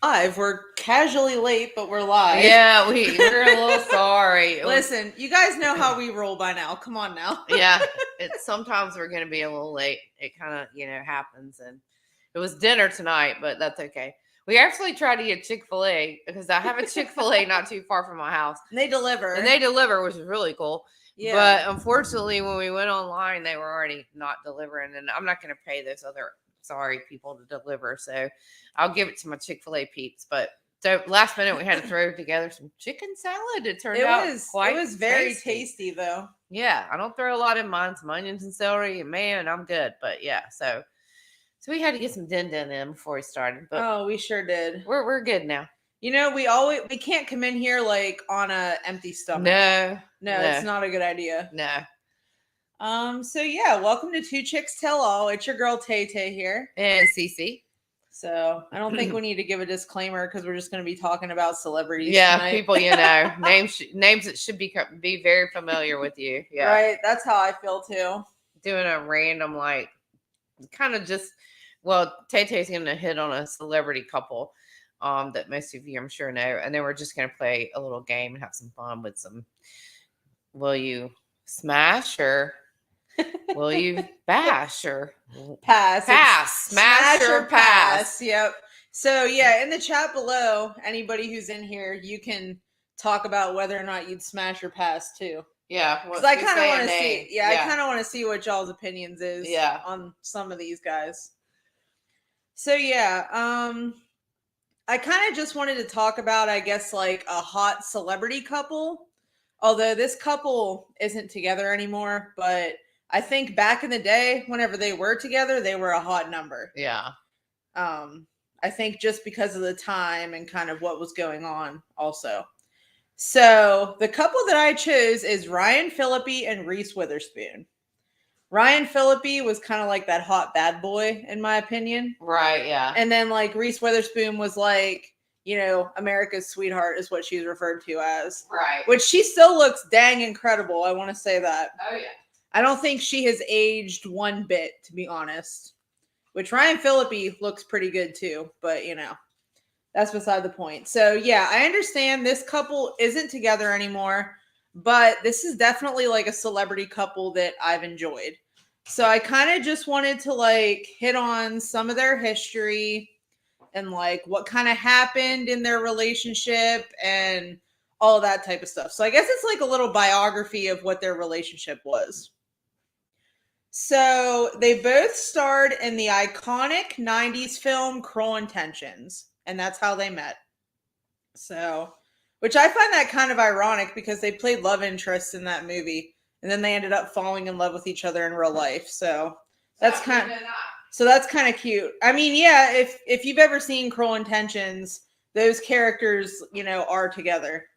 Live. We're casually late, but we're live. Yeah, we're a little sorry. Listen, you guys know how we roll by now. Come on now. Yeah, it's sometimes we're gonna be a little late. It kind of happens, and it was dinner tonight, but that's okay. We actually tried to get Chick-fil-A because I have a Chick-fil-A not too far from my house. And they deliver. Which is really cool. Yeah. But unfortunately, when we went online, they were already not delivering, and I'm not going to pay those other sorry people to deliver. So I'll give it to my Chick-fil-A peeps. But so last minute, we had to throw together some chicken salad. It was very tasty though. Yeah, I don't throw a lot in mine. Some onions and celery, and man, I'm good. But yeah, so we had to get some din in before we started. But we sure did. We're good now. You know, we can't come in here like on a empty stomach. No, it's not a good idea. No. So yeah, welcome to Two Chicks Tell All. It's your girl Tay Tay here. And Cece. So I don't think we need to give a disclaimer because we're just going to be talking about celebrities. Yeah, tonight. People names that should be very familiar with you. Yeah, right. That's how I feel too. Doing a random kind of just Tay Tay's going to hit on a celebrity couple that most of you I'm sure know, and then we're just going to play a little game and have some fun with some. Will you smash or will you bash or pass? Smash or pass. Yep. So yeah, in the chat below, anybody who's in here, you can talk about whether or not you'd smash or pass too. Yeah, because I kind of want to see. Yeah, I kind of want to see what y'all's opinions is. On some of these guys. So yeah, I kind of just wanted to talk about, I guess, like a hot celebrity couple. Although this couple isn't together anymore, but I think back in the day, whenever they were together, they were a hot number. Yeah. I think just because of the time and kind of what was going on also. So the couple that I chose is Ryan Phillippe and Reese Witherspoon. Ryan Phillippe was kind of like that hot bad boy, in my opinion. Right, yeah. And then like Reese Witherspoon was like, you know, America's sweetheart is what she's referred to as. Right. Which she still looks dang incredible. I want to say that. Oh, yeah. I don't think she has aged one bit, to be honest. Which Ryan Phillippe looks pretty good too. But, you know, that's beside the point. So, yeah, I understand this couple isn't together anymore. But this is definitely like a celebrity couple that I've enjoyed. So I kind of just wanted to like hit on some of their history and like what kind of happened in their relationship and all of that type of stuff. So I guess it's like a little biography of what their relationship was. So they both starred in the iconic 90s film Cruel Intentions, and that's how they met. So, which I find that kind of ironic because they played love interests in that movie, and then they ended up falling in love with each other in real life. So that's kind of cute. I mean, yeah, if you've ever seen Cruel Intentions, those characters, you know, are together.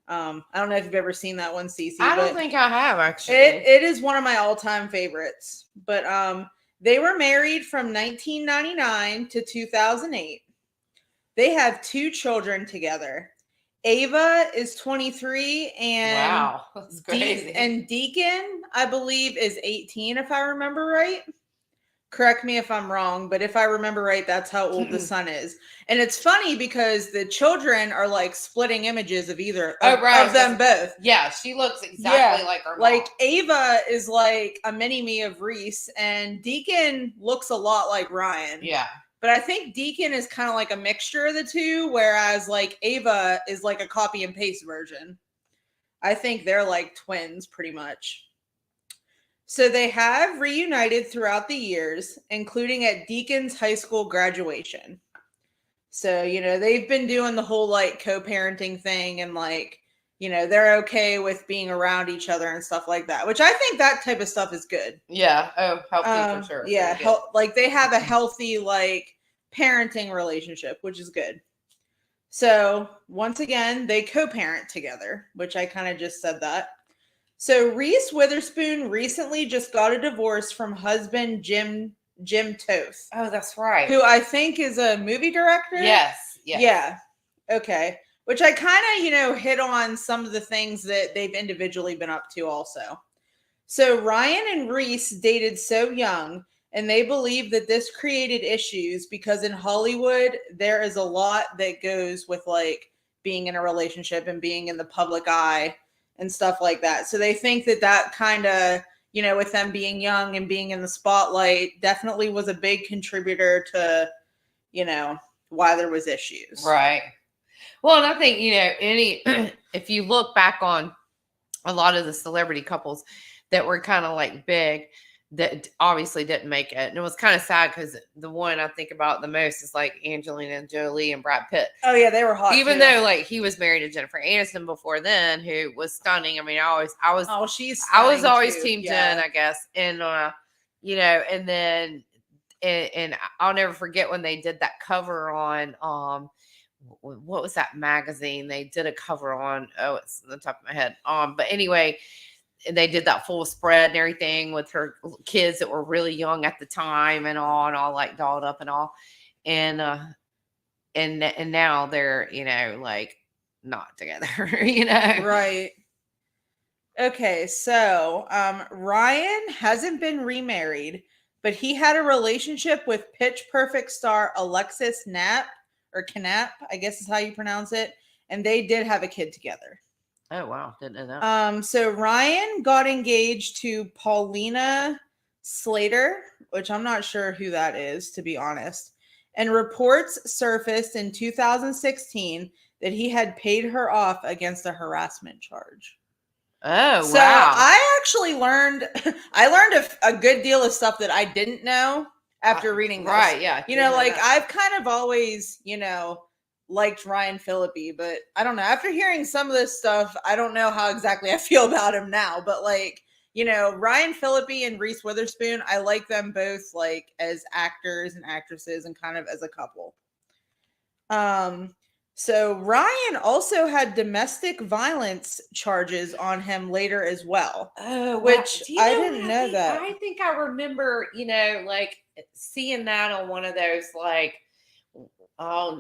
I don't know if you've ever seen that one, Cece. I don't think I have, actually. It is one of my all-time favorites. But they were married from 1999 to 2008. They have 2 children together. Ava is 23 and wow, that's crazy. And Deacon, I believe, is 18, if I remember right. Correct me if I'm wrong, but if I remember right, that's how old the son is. And it's funny because the children are like splitting images of of them both. Yeah, she looks exactly like her mom. Like Ava is like a mini-me of Reese, and Deacon looks a lot like Ryan. Yeah. But I think Deacon is kind of like a mixture of the two, whereas like Ava is like a copy and paste version. I think they're like twins pretty much. So they have reunited throughout the years, including at Deacon's high school graduation. So, you know, they've been doing the whole like co-parenting thing and like, you know, they're okay with being around each other and stuff like that, which I think that type of stuff is good. Yeah. Oh, healthy for sure. Yeah. Like they have a healthy like parenting relationship, which is good. So once again, they co-parent together, which I kind of just said that. So Reese Witherspoon recently just got a divorce from husband Jim Toth. Oh, that's right. Who I think is a movie director. Yes. Yeah. Okay. Which I kind of, you know, hit on some of the things that they've individually been up to also. So Ryan and Reese dated so young And they believe that this created issues because in Hollywood, there is a lot that goes with like being in a relationship and being in the public eye and stuff like that. So they think that that kind of, you know, with them being young and being in the spotlight, definitely was a big contributor to, you know, why there was issues. Right. Well, and I think, you know, if you look back on a lot of the celebrity couples that were kind of like big, that obviously didn't make it. And it was kind of sad because the one I think about the most is like Angelina Jolie and Brad Pitt. Oh yeah, they were hot. Even though like he was married to Jennifer Aniston before then, who was stunning. I mean, I was always too. team Yeah. Jen, I guess. And you know, and then and I'll never forget when they did that cover on what was that magazine they did a cover on? Oh, it's on the top of my head. But anyway, they did that full spread and everything with her kids that were really young at the time and all like dolled up and all. And now they're, you know, like not together, you know. Right. Okay, so Ryan hasn't been remarried, but he had a relationship with Pitch Perfect star Alexis Knapp, or Knapp, I guess is how you pronounce it, and they did have a kid together. Oh wow, didn't know that. So Ryan got engaged to Paulina Slater, which I'm not sure who that is, to be honest. And reports surfaced in 2016 that he had paid her off against a harassment charge. Oh, so wow. I actually learned a good deal of stuff that I didn't know after reading this. Right, yeah. You know, like I've kind of always, you know, liked Ryan Phillippe, but I don't know. After hearing some of this stuff, I don't know how exactly I feel about him now. But like, you know, Ryan Phillippe and Reese Witherspoon, I like them both like as actors and actresses and kind of as a couple. So Ryan also had domestic violence charges on him later as well. Oh, which wow. I didn't know that. I think I remember, you know, like seeing that on one of those like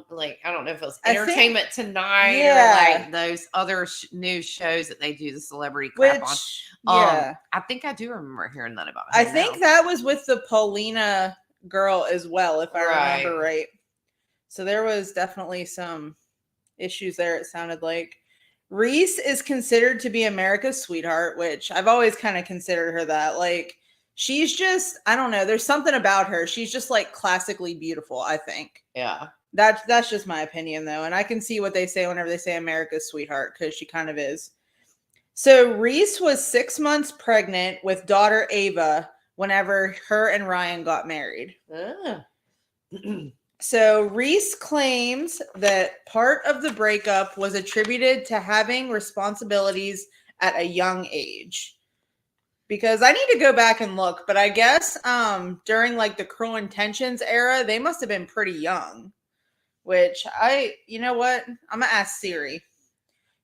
like I don't know if it was Entertainment Tonight or like those other news shows that they do the celebrity crap on. Yeah, I think I do remember hearing that about him. I think that was with the Paulina girl as well, if I remember right. So there was definitely some issues there, it sounded like. Reese is considered to be America's sweetheart, which I've always kind of considered her that. Like, she's just, I don't know, there's something about her. She's just like classically beautiful, I think. Yeah. That's just my opinion though. And I can see what they say whenever they say America's sweetheart, because she kind of is. So Reese was 6 months pregnant with daughter Ava whenever her and Ryan got married. So Reese claims that part of the breakup was attributed to having responsibilities at a young age. Because I need to go back and look, but I guess during like the Cruel Intentions era, they must have been pretty young. Which you know what? I'm gonna ask Siri.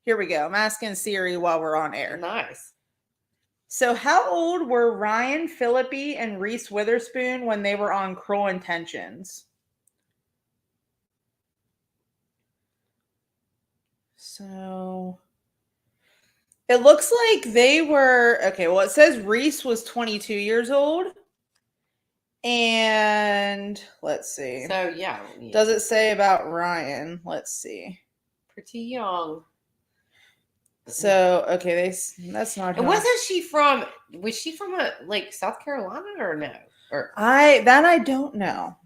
Here we go. I'm asking Siri while we're on air. Nice. So how old were Ryan Phillippe and Reese Witherspoon when they were on Cruel Intentions? So it looks like they were, okay, well, it says Reese was 22 years old. And let's see. So, yeah. Does it say about Ryan? Let's see. Pretty young. So, okay, that's not. And was she from like South Carolina or no? Or I don't know.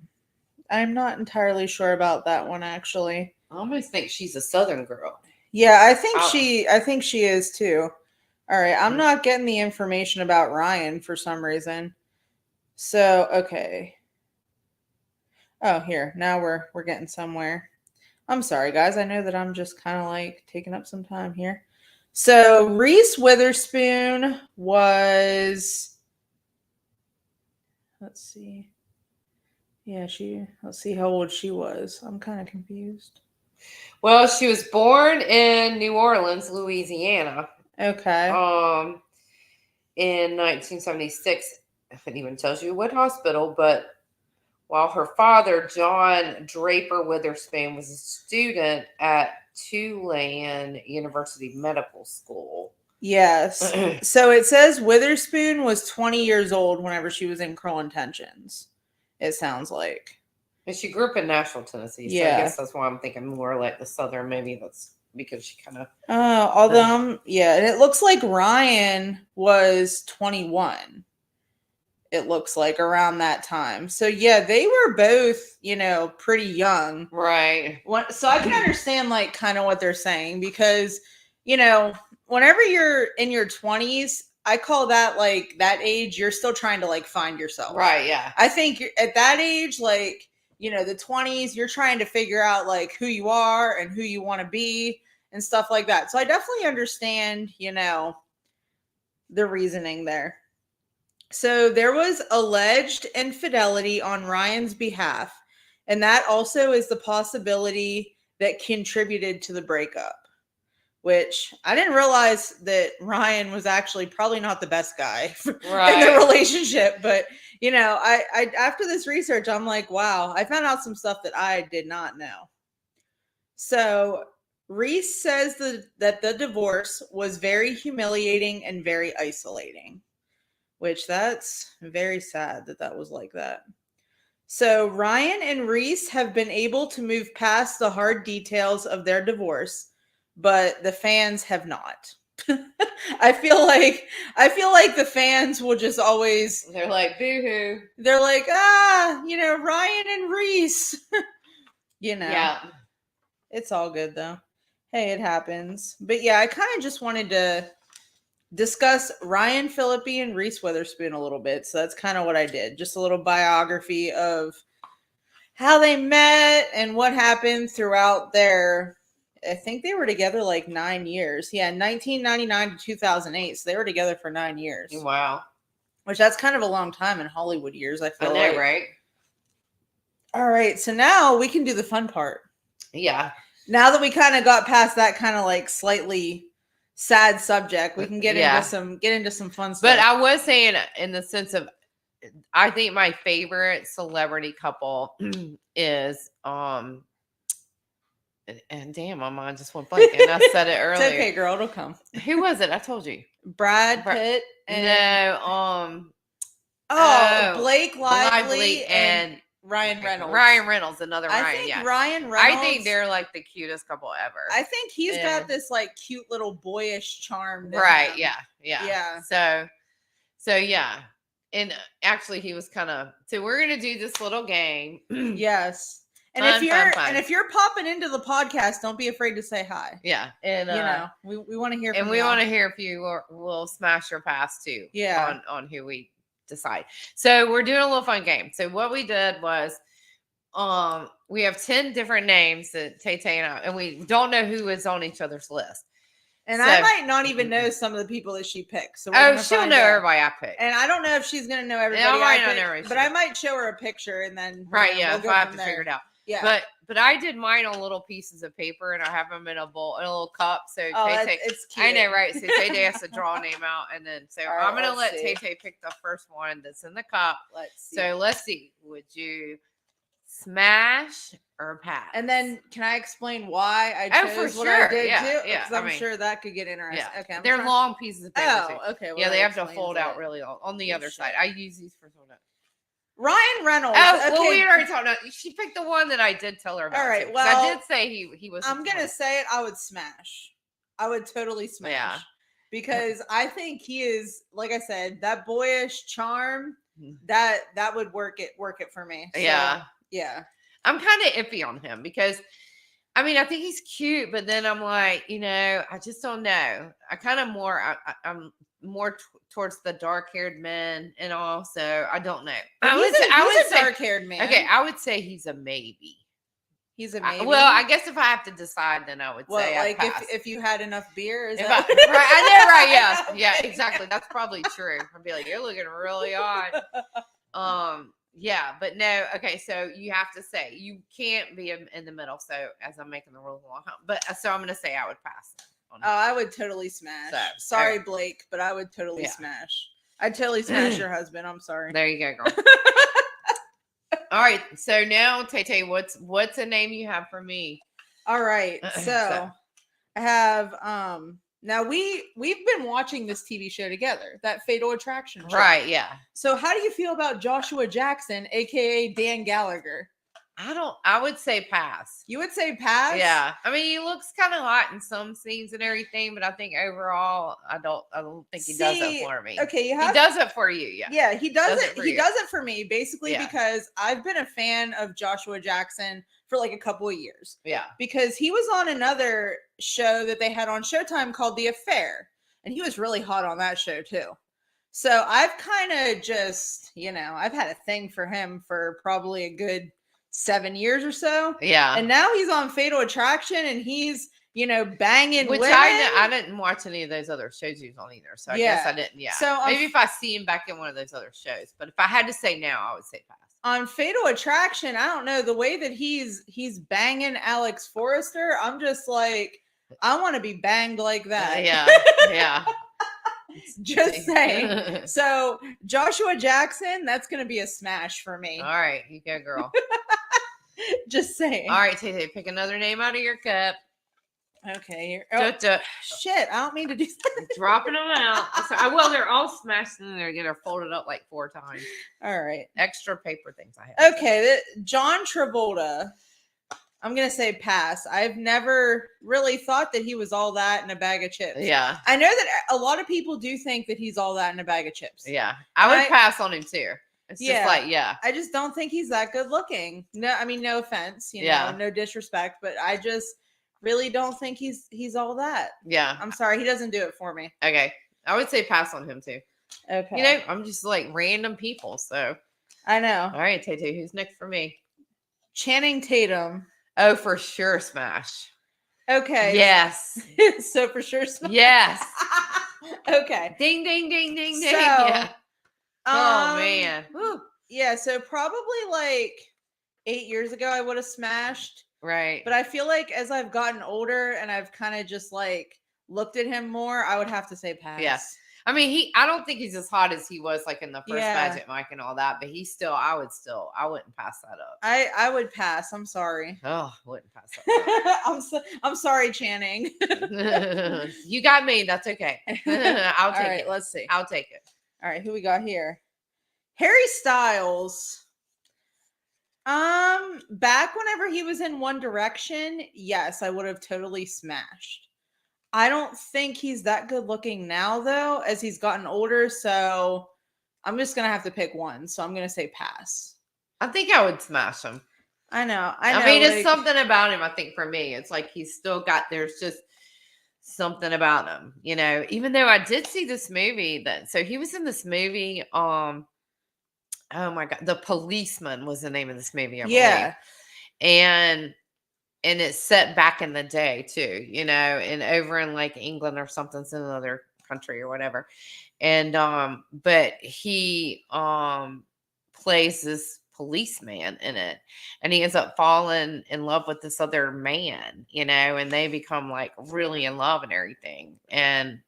I'm not entirely sure about that one, actually. I almost think she's a Southern girl. Yeah, I think she is too. All right, I'm not getting the information about Ryan for some reason. So, okay. Oh, here. Now we're getting somewhere. I'm sorry, guys. I know that I'm just kind of like taking up some time here. So, Reese Witherspoon was, let's see. Yeah, let's see how old she was. I'm kind of confused. Well, she was born in New Orleans, Louisiana. Okay. In 1976. It even tells you what hospital, but while her father, John Draper Witherspoon, was a student at Tulane University Medical School. Yes. So it says Witherspoon was 20 years old whenever she was in Cruel Intentions. It sounds like. And she grew up in Nashville, Tennessee. So I Yeah. guess that's why I'm thinking more like the Southern. Maybe that's because she kind of. Although, yeah, and it looks like Ryan was 21. It looks like around that time. So yeah, they were both, pretty young. Right. So I can understand like kind of what they're saying because, whenever you're in your 20s, I call that like that age you're still trying to like find yourself. Right, yeah. I think at that age, like, the 20s, you're trying to figure out like who you are and who you want to be and stuff like that. So I definitely understand, the reasoning there. So there was alleged infidelity on Ryan's behalf, and that also is the possibility that contributed to the breakup, which I didn't realize that Ryan was actually probably not the best guy in the relationship. But, I after this research, I'm like, wow, I found out some stuff that I did not know. So Reese says that the divorce was very humiliating and very isolating, which that's very sad that was like that. So Ryan and Reese have been able to move past the hard details of their divorce, but the fans have not. I feel like the fans will just always, they're like, boo-hoo. They're like, Ryan and Reese. Yeah. It's all good though. Hey, it happens. But yeah, I kind of just wanted to discuss Ryan Phillippe and Reese Witherspoon a little bit. So that's kind of what I did. Just a little biography of how they met and what happened throughout their, I think they were together like 9 years. Yeah, 1999 to 2008. So they were together for 9 years. Wow. Which that's kind of a long time in Hollywood years, I feel like. Right? All right. So now we can do the fun part. Yeah. Now that we kind of got past that kind of like slightly sad subject, we can get into some fun stuff. But I was saying in the sense of, I think my favorite celebrity couple is and damn, my mind just went blank, and I said it earlier. It's okay, girl, it'll come. Who was it? I told you. Brad Pitt and Blake Lively and Ryan Reynolds. Ryan Reynolds, another Ryan. I think Ryan Reynolds. I think they're like the cutest couple ever. I think he's got this like cute little boyish charm. Right? Yeah. So yeah, and actually he was kind of. So we're gonna do this little game. Yes. And fun. if you're popping into the podcast, don't be afraid to say hi. Yeah, and we want to hear from and we want to hear if you will smash your past too. Yeah, on who we decide. So we're doing a little fun game. So what we did was, we have 10 different names that Tay and we don't know who is on each other's list. And I might not even know some of the people that she picked. So she'll know everybody I picked. And I don't know if she's gonna know everybody. But I might show her a picture and then if I have to figure it out. Yeah. But I did mine on little pieces of paper and I have them in a bowl, in a little cup. So it's cute. I know, right? So Tay has to draw a name out, and then I'm gonna let Tay pick the first one that's in the cup. Let's see. So let's see. Would you smash or pass? And then can I explain why I chose what I did too? Because I'm sure that could get interesting. Yeah. Okay, they're long pieces of paper. Oh, okay. Well, they have to fold out really on the other side. I use these for fold out. Ryan Reynolds. Well, we already talked about. She picked the one that I did tell her about. All right. Too, well, I did say he was. I'm gonna say it. I would smash. I would totally smash. Yeah. Because I think he is, like I said, that boyish charm. That would work it for me. So, yeah. I'm kind of iffy on him because, I mean, I think he's cute, but then I'm like, I just don't know. I'm more towards the dark-haired men, and also I don't know. I would say dark-haired man. Okay, I would say he's a maybe. He's a maybe. Well, I guess if I have to decide, then I would say like if you had enough beer, right? I know, right? Yeah, exactly. That's probably true. I'd be like, you're looking really odd. Yeah, but no. Okay, so you have to say you can't be in the middle. So as I'm making the rules along, but so I'm going to say I would pass. I would totally smash. Sorry, Blake, but I would totally smash. I'd totally smash your husband. I'm sorry. There you go, girl. All right. So now, Tay, what's a name you have for me? All right. So I have Now we've been watching this TV show together, that Fatal Attraction show. Right, yeah. So how do you feel about Joshua Jackson, aka Dan Gallagher? I would say pass. You would say pass? Yeah. I mean, he looks kind of hot in some scenes and everything, but I think overall, I don't think he does it for me. Okay, he does it for you, yeah. Yeah, he does it. He you. does it for me, basically, Yeah. because I've been a fan of Joshua Jackson for like a couple of years. Yeah. Because he was on another show that they had on Showtime called The Affair, and he was really hot on that show too. So I've kind of just, I've had a thing for him for probably a good 7 years or so. Yeah. And now he's on Fatal Attraction and he's, banging Which women. I didn't watch any of those other shows he was on either. So I guess I didn't. Yeah. So maybe if I see him back in one of those other shows, but if I had to say now, I would say pass. On Fatal Attraction, I don't know, the way that he's banging Alex Forrester, I'm just like, I want to be banged like that. Yeah. Just saying. So Joshua Jackson, that's going to be a smash for me. All right, you go, girl. Just saying. All right, Tay, pick another name out of your cup. Okay. Shit, I don't mean to do that. Dropping them out. Well, they're all smashed in there. They're folded up like 4 times. All right. Extra paper things I have. Okay, John Travolta. I'm going to say pass. I've never really thought that he was all that in a bag of chips. Yeah. I know that a lot of people do think that he's all that in a bag of chips. Yeah. I would pass on him too. It's just like, I just don't think he's that good looking. No, I mean, no offense, no disrespect, but I just really don't think he's all that. Yeah. I'm sorry. He doesn't do it for me. Okay. I would say pass on him too. Okay. I'm just like random people. So I know. All right, Tay, who's next for me? Channing Tatum. Oh, for sure, smash. Okay. Yes. So for sure, smash. Yes. Okay. Ding, ding, ding, ding, ding. So, yeah. Oh man. Whew. Yeah. So probably like 8 years ago, I would have smashed. Right. But I feel like as I've gotten older and I've kind of just like looked at him more, I would have to say pass. Yes. I mean, I don't think he's as hot as he was like in the first Magic Mike and all that, but I wouldn't pass that up. I would pass. I'm sorry. Oh, I wouldn't pass that up. I'm sorry, Channing. You got me. That's okay. I'll take it. All right, let's see. I'll take it. All right, who we got here? Harry Styles. Back whenever he was in One Direction, yes, I would have totally smashed. I don't think he's that good looking now, though, as he's gotten older. So I'm just going to have to pick one. So I'm going to say pass. I think I would smash him. I know. I mean, it's something about him, I think, for me. It's like he's still there's just something about him, even though I did see this movie so he was in this movie. Oh my God. The Policeman was the name of this movie. I believe. And it's set back in the day too, and over in like England or something, it's in another country or whatever. And, but he, plays this policeman in it, and he ends up falling in love with this other man, and they become like really in love and everything. And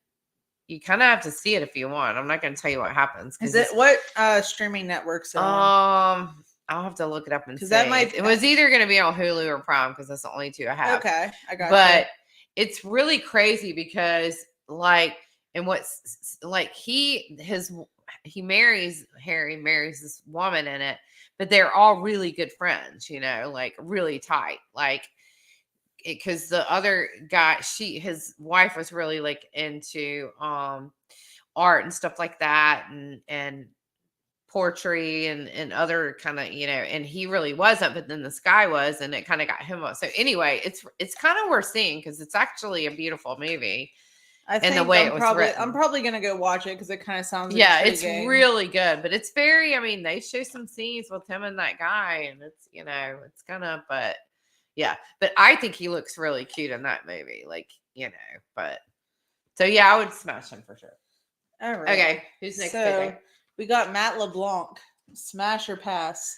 you kind of have to see it if you want. I'm not going to tell you what happens. Is it what streaming networks? I'll have to look it up and see. It was either going to be on Hulu or Prime because that's the only 2 I have. Okay, I got it. But it's really crazy because Harry marries this woman in it, but they're all really good friends, like really tight, like because the other guy, his wife was really like into art and stuff like that, and poetry and other kind of, and he really wasn't, but then this guy was, and it kind of got him up. So anyway, it's kind of worth seeing because it's actually a beautiful movie. I think the way it was written. I'm probably gonna go watch it because it kind of sounds it's really good. But it's very, they show some scenes with him and that guy, and it's it's kind of, but yeah, but I think he looks really cute in that movie, like but so yeah, I would smash him for sure. All right. Okay, who's next? So we got Matt LeBlanc. Smash or pass?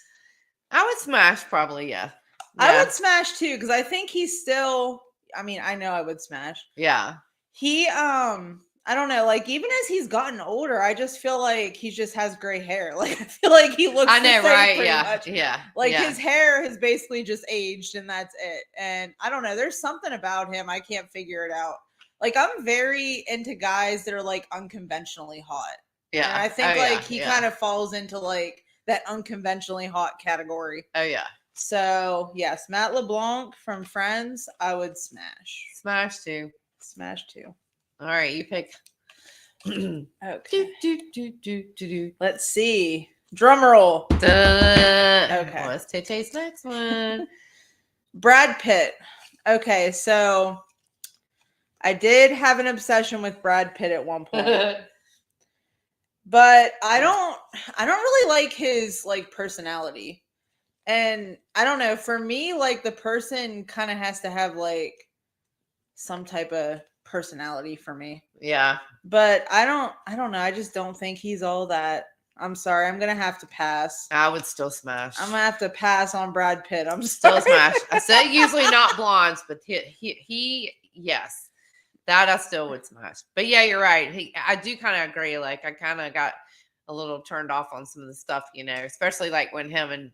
I would smash probably, yeah. I would smash too because I think he's still. I know I would smash. Yeah. He I don't know, like even as he's gotten older, I just feel like he just has gray hair. Like I feel like he looks I know, the same right? pretty Yeah. much. Yeah. Like his hair has basically just aged and that's it. And I don't know, there's something about him. I can't figure it out. like I'm very into guys that are like unconventionally hot. Yeah. And I think Oh, like yeah, he yeah. kind of falls into like that unconventionally hot category. Oh, yeah. So yes, Matt LeBlanc from Friends, I would smash. Smash too. Smash too. All right, you pick. Okay. Do. Let's see. Drum roll. Okay. What's Tay-Tay's next one? Brad Pitt. Okay, so I did have an obsession with Brad Pitt at one point. But I don't really like his like personality. And I don't know, for me like the person kind of has to have like some type of personality for me. Yeah. But I don't know, I just don't think he's all that. I'm sorry, I'm going to have to pass. I would still smash. I'm going to have to pass on Brad Pitt. I'm still sorry. smash. I said usually not blondes, but he yes. That I still would smash. But yeah, you're right. I do kind of agree. Like I kind of got a little turned off on some of the stuff, especially like when him and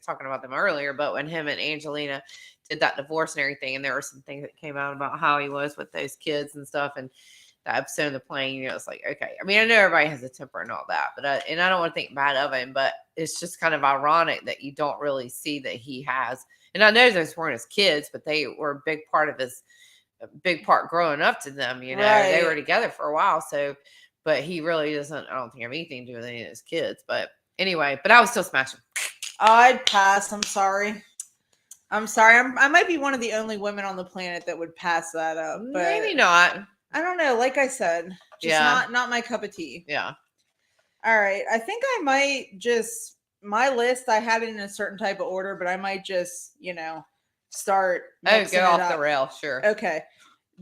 talking about them earlier, but when him and Angelina did that divorce and everything, and there were some things that came out about how he was with those kids and stuff, and that episode of the plane, it's like, okay. I mean, I know everybody has a temper and all that, but I don't want to think bad of him, but it's just kind of ironic that you don't really see that he has. And I know those weren't his kids, but they were a big part growing up to them, Right. They were together for a while. So, but he really doesn't, I don't think have anything to do with any of his kids. But anyway, I was still smashing. I'd pass. I'm sorry. I might be one of the only women on the planet that would pass that up. But maybe not. I don't know. Like I said, just not my cup of tea. Yeah. All right. I think I might just, my list, I had it in a certain type of order, but I might just, start. Go off the rail. Sure. Okay.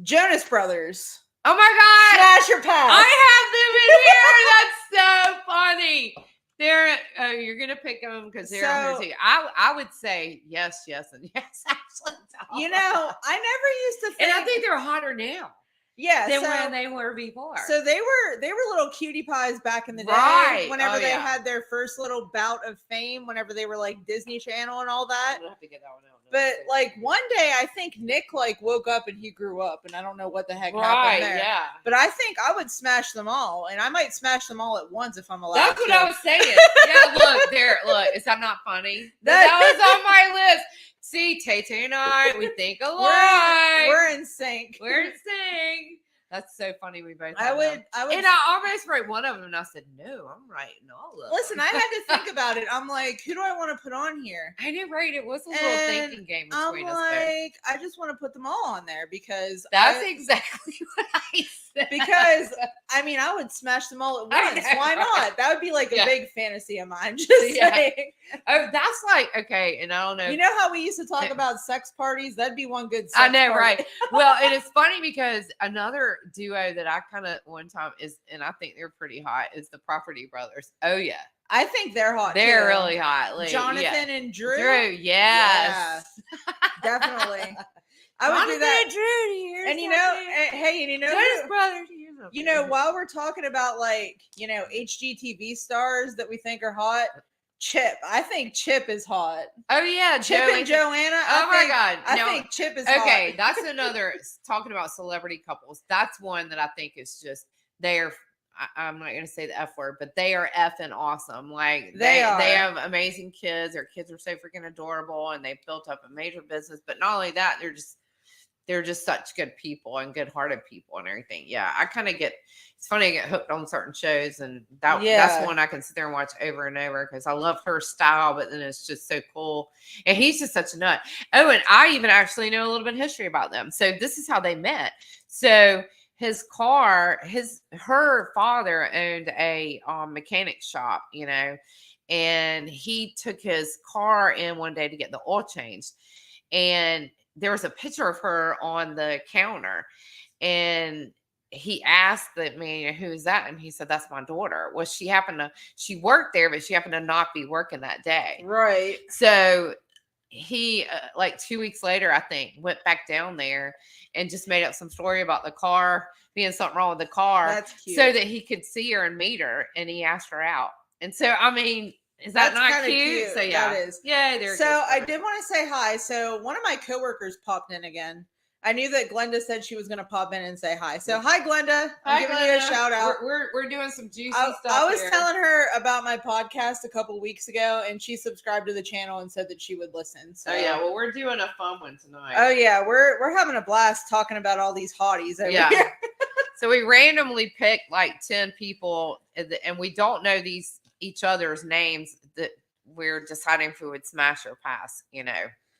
Jonas Brothers. Oh my God. Smash or pass. I have them in here. That's so funny. You're gonna pick them because they're on here too. I would say yes, and yes. Actually, I never used to think, and I think they're hotter now. Yeah, than when they were before. So they were little cutie pies back in the day. Right. Whenever they had their first little bout of fame, whenever they were like Disney Channel and all that. We'll have to get that one out. But like one day, I think Nick like woke up and he grew up, and I don't know what the heck happened there. Yeah. But I think I would smash them all, and I might smash them all at once if I'm allowed. That's what I was saying. Yeah, look. Is that not funny? That was on my list. See, Tay-Tay and I, we think alike. We're in sync. We're in sync. That's so funny. We both. I would. And I almost wrote one of them, and I said, "No, I'm writing all of them." Listen, I had to think about it. I'm like, who do I want to put on here? I knew, right? It was a little thinking game between us. I just want to put them all on there because that's exactly what I said. Because I mean, I would smash them all at once. Why not? That would be like a big fantasy of mine. Just saying. Oh, that's like okay, and I don't know. You know how we used to talk about sex parties? That'd be one good. I know, right? Well, and it's funny because another duo that I kind of one time is, and I think they're pretty hot, is the Property Brothers. Oh yeah, I think they're hot. They're really hot. Like, Jonathan and Drew. Yes. Yeah, definitely. I would do that. Drew, and Jonas Brothers. While we're talking about like HGTV stars that we think are hot. Chip. I think Chip is hot. Oh yeah, Chip and Joanna. My God. I think Chip is hot. Okay, that's another talking about celebrity couples. That's one that I think is just I'm not gonna say the F word, but they are effing awesome. Like they have amazing kids. Their kids are so freaking adorable, and they've built up a major business. But not only that, they're just such good people and good-hearted people and everything. Yeah, I kind of it's funny, I get hooked on certain shows, and that's one I can sit there and watch over and over because I love her style, but then it's just so cool. And he's just such a nut. Oh, and I even actually know a little bit of history about them. So this is how they met. So her father owned a mechanic shop, and he took his car in one day to get the oil changed. And there was a picture of her on the counter, and he asked the man, "Who is that?" And he said, "That's my daughter." Well, she worked there, but she happened to not be working that day. Right. So he, like 2 weeks later, I think, went back down there and just made up some story about the car being something wrong with the car. That's cute. So that he could see her and meet her, and he asked her out. And so, I mean, is that not cute? So yeah, that is. Yeah, So I did want to say hi. So one of my coworkers popped in again. I knew that Glenda said she was going to pop in and say hi. So hi, Glenda. I'm giving you a shout out. We're doing some juicy stuff. I was telling her about my podcast a couple weeks ago, and she subscribed to the channel and said that she would listen. So. Oh yeah, well we're doing a fun one tonight. Oh yeah, we're having a blast talking about all these hotties over here. So we randomly picked like 10 people, and we don't know each other's names that we're deciding if we would smash or pass, you know.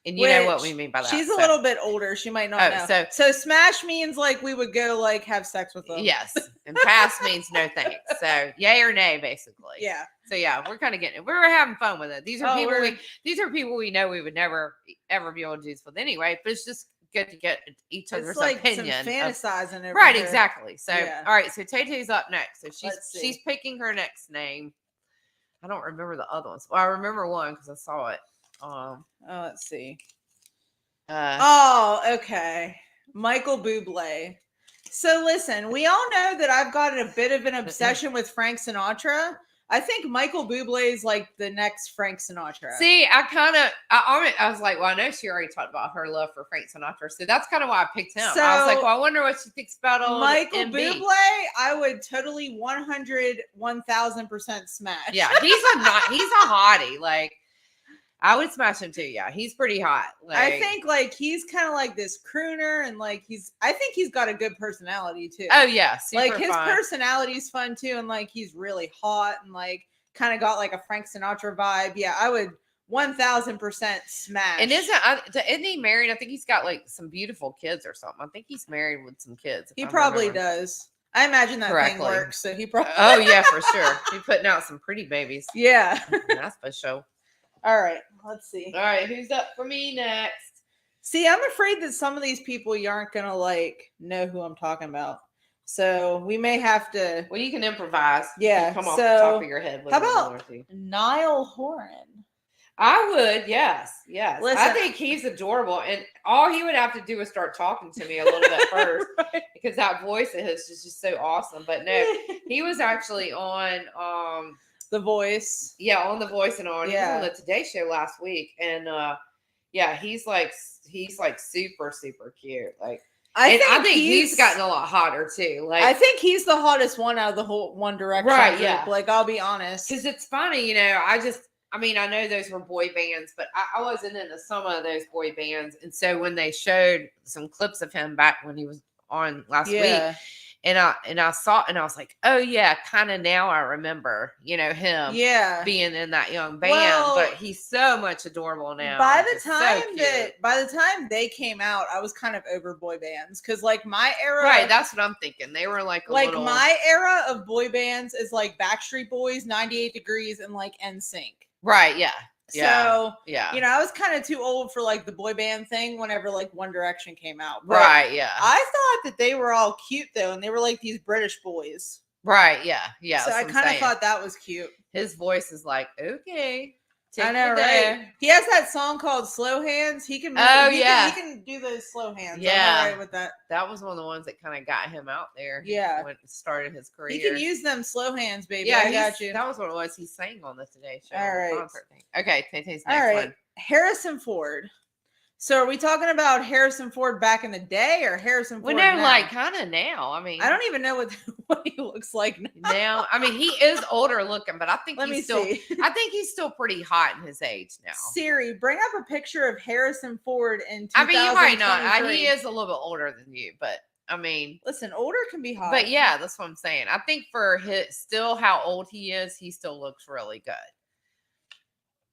And you know what we mean by that. She's a little bit older. She might not know. So smash means like we would go like have sex with them. Yes. And pass means no thanks. So yay or nay, basically. Yeah. So yeah, we're kind of getting it. We're having fun with it. These are people we know we would never ever be able to do this with anyway. But it's just good to get each other's opinion. Some fantasizing over right, here. Exactly. So all right, so Tay-Tay's up next. So she's picking her next name. I don't remember the other ones. Well, I remember one because I saw it. Let's see. Okay. Michael Bublé. So listen, we all know that I've got a bit of an obsession with Frank Sinatra. I think Michael Bublé is like the next Frank Sinatra. See, I was like, well, I know she already talked about her love for Frank Sinatra, so that's kind of why I picked him. So, I was like, well, I wonder what she thinks about old Michael MB. Bublé. I would totally 1,000% smash. Yeah, he's a hottie. Like, I would smash him too. Yeah, he's pretty hot. Like, I think like he's kind of like this crooner, and like I think he's got a good personality too. Oh yeah, super like his fun. Personality's fun too, and like he's really hot and like kind of got like a Frank Sinatra vibe. Yeah, I would 1,000% smash. And isn't he married? I think he's got like some beautiful kids or something. I think he's married with some kids. He probably does. I imagine that thing works. So he probably. Oh yeah, for sure. He's putting out some pretty babies. Yeah, that's for sure. All right, let's see. All right, who's up for me next? See, I'm afraid that some of these people you aren't gonna like know who I'm talking about. So we may have to. Well, you can improvise. Yeah. Come off the top of your head. How about Niall Horan? I would, yes. Listen, I think he's adorable, and all he would have to do is start talking to me a little bit first, right. Because that voice of his is just so awesome. But no, he was actually on The Voice. Yeah, on The Voice and on. Yeah. He was on the Today Show last week, and he's like super super cute. Like I think he's gotten a lot hotter too. Like I think he's the hottest one out of the whole One Direction group. Yeah. Like I'll be honest, because it's funny, you know. I mean, I know those were boy bands, but I wasn't into some of those boy bands, and so when they showed some clips of him back when he was on last week. And I saw it and I was like, oh yeah, kind of now I remember, you know, him being in that young band, but he's so much adorable now. By the time they came out, I was kind of over boy bands because like my era, right? That's what I'm thinking. They were like my era of boy bands is like Backstreet Boys, 98 Degrees, and like NSYNC. Right? Yeah. So, you know, I was kind of too old for like the boy band thing whenever like One Direction came out. But right. Yeah. I thought that they were all cute though. And they were like these British boys. Right. Yeah. Yeah. So I kind of thought that was cute. His voice is like, okay. I know, right? He has that song called Slow Hands. He can he can do those slow hands. Yeah. I'm all right with that. That was one of the ones that kind of got him out there. Yeah. When it started his career. He can use them slow hands, baby. Yeah, I got you. That was what it was. He sang on the Today Show. All right. Concert thing. Okay, Tay-Tay's next one. Harrison Ford. So are we talking about Harrison Ford back in the day or Harrison Ford now? Like kind of now. I mean, I don't even know what he looks like now. I mean, he is older looking, but I think I think he's still pretty hot in his age now. Siri, bring up a picture of Harrison Ford in 2023. I mean, you might not. He is a little bit older than you, but I mean, listen, older can be hot. But yeah, that's what I'm saying. I think for still how old he is, he still looks really good.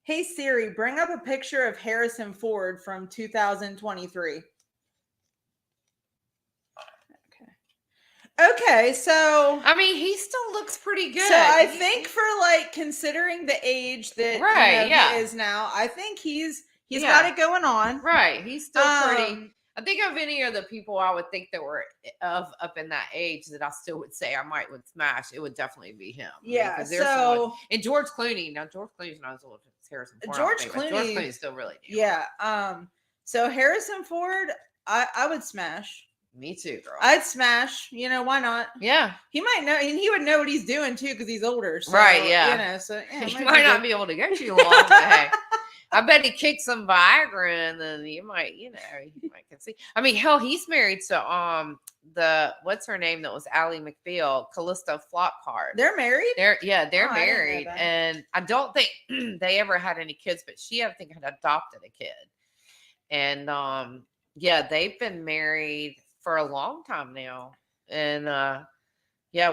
Hey Siri, bring up a picture of Harrison Ford from 2023. Okay, so I mean, he still looks pretty good. So I think for like considering the age that he is now, I think he's got it going on. Right, he's still pretty. I think of any of the people I would think that were up in that age that I still would say I would smash. It would definitely be him. Yeah. And George Clooney. Now George Clooney's not as old as Harrison Ford. George Clooney's still really new. Yeah. So Harrison Ford, I would smash. Me too, girl. I'd smash. You know, why not? Yeah. He might know, and he would know what he's doing too because he's older. So, right. Yeah. You know, so he might not be able to get you long. But hey. I bet he kicked some Viagra and then you might conceive. I mean, hell, he's married to what's her name that was Ally McBeal, Callista Flockhart. They're married? They're Oh, married. And I don't think they ever had any kids, but she, I think, had adopted a kid. And yeah, they've been married for a long time now. And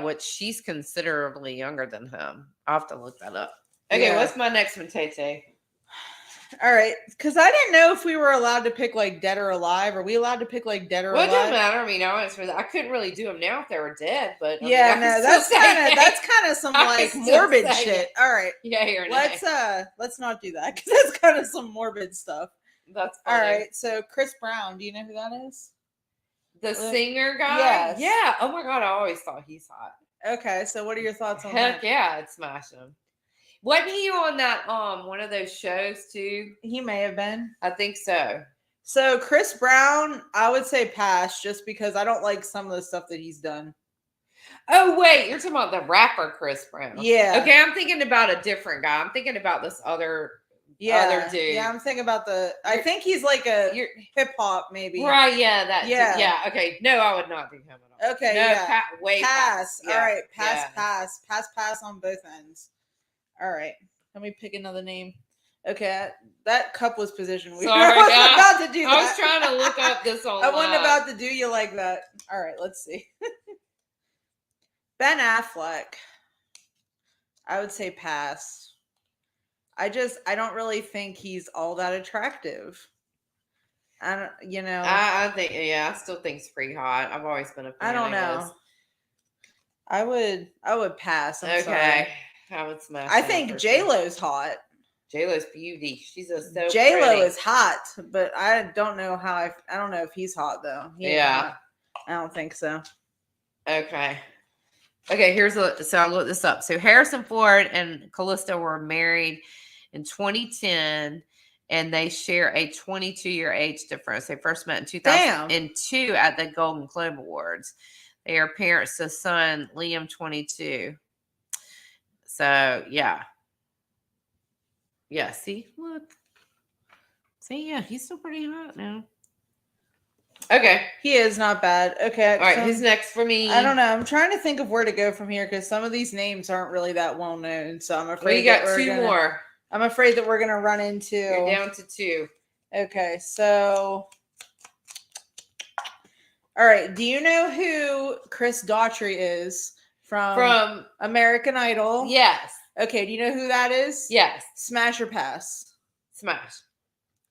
which she's considerably younger than him. I'll have to look that up. Okay, what's my next one, Tay? All right, because I didn't know if we were allowed to pick like dead or alive. Are we allowed to pick like dead or alive? Well, it doesn't matter. I mean, I couldn't really do them now if they were dead, but that's kind of some like morbid shit. All right, let's not do that because that's kind of some morbid stuff. That's funny. All right. So Chris Brown, do you know who that is? The singer guy? Yes. Yeah. Oh my God, I always thought he's hot. Okay, so what are your thoughts on that? Heck yeah, I'd smash him. Wasn't he on that one of those shows too? He may have been. I think so. So Chris Brown, I would say pass just because I don't like some of the stuff that he's done. Oh wait, you're talking about the rapper Chris Brown. Yeah. Okay, I'm thinking about a different guy. I'm thinking about this other dude. Yeah, I'm thinking about I think he's like a hip hop maybe. Right, yeah, okay. No, I would not do him at all. Okay, no, yeah. Pass. Yeah. All right, pass on both ends. All right, let me pick another name. Okay, that cup was positioned weird. Sorry, I wasn't about to do that. I was trying to look up this online. I wasn't about to do you like that. All right, let's see. Ben Affleck. I would say pass. I don't really think he's all that attractive. I think, I still think he's pretty hot. I've always been a fan. I don't know. I would pass. I'm sorry. I would smash. I think J-Lo's hot. J-Lo's beauty. She's so J-Lo pretty. is hot, but I don't know I don't know if he's hot though. I don't think so. Okay, so I'll look this up. So Harrison Ford and Callista were married in 2010, and they share a 22-year age difference. They first met in 2002 at the Golden Globe Awards. They are parents to son Liam, 22. So yeah. See, look. See, yeah, he's still pretty hot now. Okay. He is not bad. Okay. All right, who's next for me? I don't know. I'm trying to think of where to go from here because some of these names aren't really that well known. So I'm afraid we got two more. I'm afraid that we're gonna run into. You're down to two. Okay, so all right. Do you know who Chris Daughtry is from American Idol? Yes. Okay, do you know who that is? Yes. Smash or pass? Smash.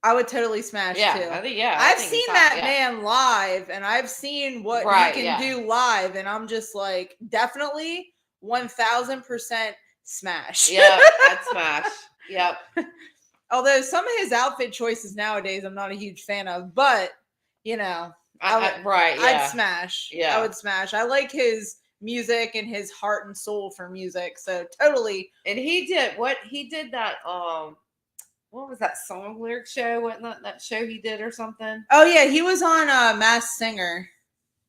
I would totally smash too. I've seen that man live, and I've seen what he can do live, and I'm just like, definitely 1000% smash. Yeah, I'd smash. Yep. Although some of his outfit choices nowadays, I'm not a huge fan of, but I'd smash. Yeah, I would smash. I like his music and his heart and soul for music, so totally. And he did that what was that song lyric show? Wasn't that show he did or something? Oh yeah, he was on Masked Singer,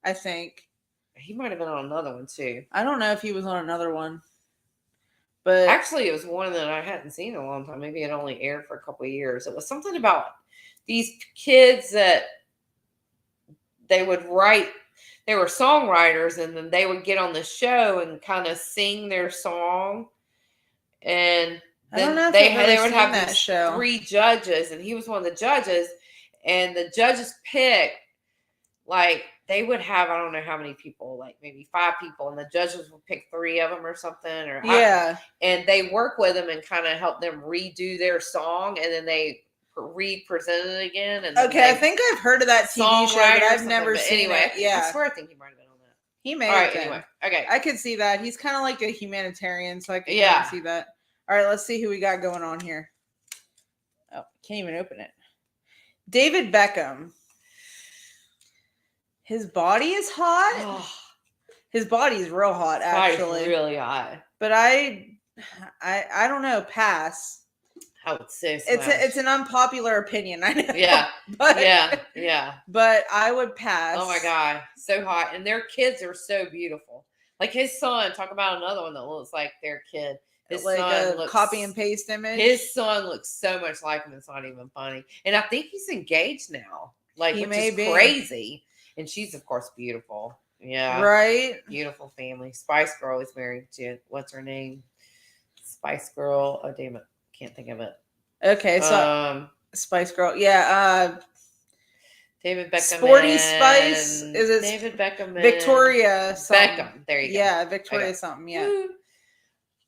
I think. He might have been on another one too. I don't know if he was on another one, but actually it was one that I hadn't seen in a long time. Maybe it only aired for a couple of years. It was something about these kids that they would write. They were songwriters, and then they would get on the show and kind of sing their song. And then they would have these three judges, and he was one of the judges. And the judges picked, like, they would have, I don't know how many people, like maybe 5 people, and the judges would pick 3 of them or something. And they work with them and kind of help them redo their song, and then they re-present it again. And I think I've heard of that TV show, but I've never seen it. Yeah, I swear I think he might have been on that. He may have been. Anyway, okay. I could see that. He's kind of like a humanitarian, so I can see that. All right, let's see who we got going on here. Oh, can't even open it. David Beckham. His body is hot. Oh. His body is real hot, actually. Really hot. But I don't know. Pass. I would say it's an unpopular opinion. I know. Yeah. But yeah. But I would pass. Oh my God, so hot, and their kids are so beautiful. Like his son. Talk about another one that looks like their kid. His like son a looks, copy and paste image. His son looks so much like him. It's not even funny. And I think he's engaged now, like, He which may is be. crazy. And she's, of course, beautiful. Yeah. Right. Beautiful family. Spice Girl is married to, what's her name? Spice Girl. Oh, damn it. Can't think of it. Okay, so Spice Girl. Yeah. David Beckham. Sporty Spice. Is it David Beckham? Victoria something. Beckham. There you go. Yeah, Victoria Okay. something. Yeah.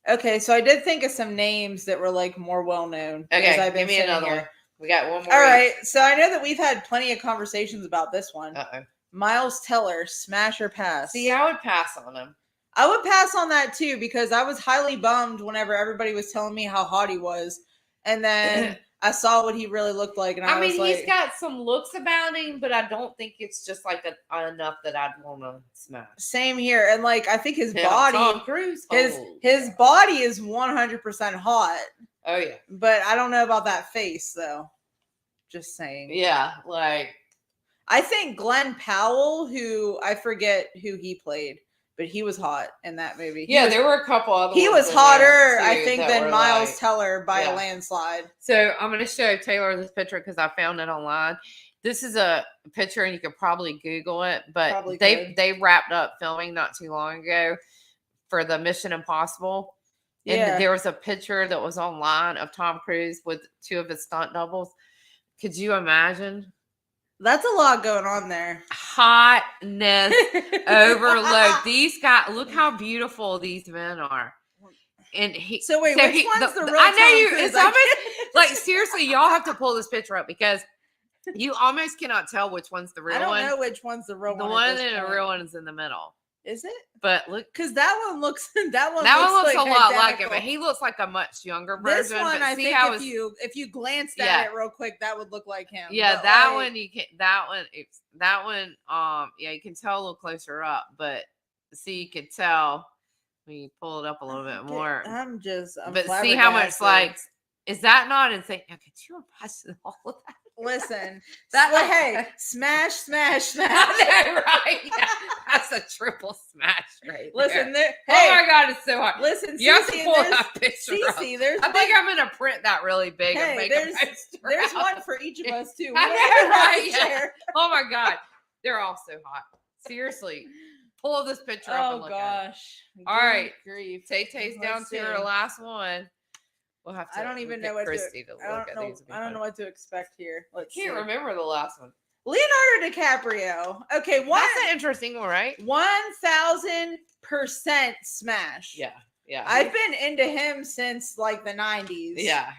Okay, so I did think of some names that were like more well known. Okay, give me another one. We got one more. All right, so I know that we've had plenty of conversations about this one. Uh-oh. Miles Teller, smash or pass? See, I would pass on him. I would pass on that too because I was highly bummed whenever everybody was telling me how hot he was, and then I saw what he really looked like, and I was like, he's got some looks about him, but I don't think it's just like enough that I'd want to smash. Same here, and like I think his body, Tom Cruise, his body is 100% hot. Oh yeah, but I don't know about that face though. Just saying. Yeah, like I think Glenn Powell, who I forget who he played, but he was hot in that movie. There were a couple other. He was hotter, I think, than Miles Teller by a landslide. So I'm going to show Taylor this picture because I found it online. This is a picture, and you could probably Google it, but they wrapped up filming not too long ago for the Mission Impossible. Yeah. And there was a picture that was online of Tom Cruise with two of his stunt doubles. Could you imagine? That's a lot going on there. Hotness overload. These guys, look how beautiful these men are. And he. So wait, which one's the real? I know you. It's almost like seriously, y'all have to pull this picture up because you almost cannot tell which one's the real one. I don't know which one's the real one. The one in the real one is in the middle. Is it? But look, because that one looks looks like a lot like him, but he looks like a much younger version. This one, I think, if you glanced at it real quick, that would look like him. Yeah, but that one you can. That one. Yeah, you can tell a little closer up, but see, you could tell when you pull it up a little bit more. I'm but see how much like is that not insane? Now, could you imagine all of that? Listen, hey, smash. I know, right? Yeah, that's a triple smash, right? Listen, hey, oh my God, it's so hard. Listen, you have to pull that picture up. I think I'm gonna print that really big and make a poster. There's one for each of us too. I know, right? Yeah. Oh my God, they're all so hot. Seriously, pull this picture up and look at it. All right, grief. Tay-Tay's down to her last one. We'll have to. I don't even know what Christy to look at these. I don't know what to expect here. Can't remember the last one. Leonardo DiCaprio. Okay, that's an interesting one, right? 1,000% smash. Yeah. I've been into him since like the 90s. Yeah.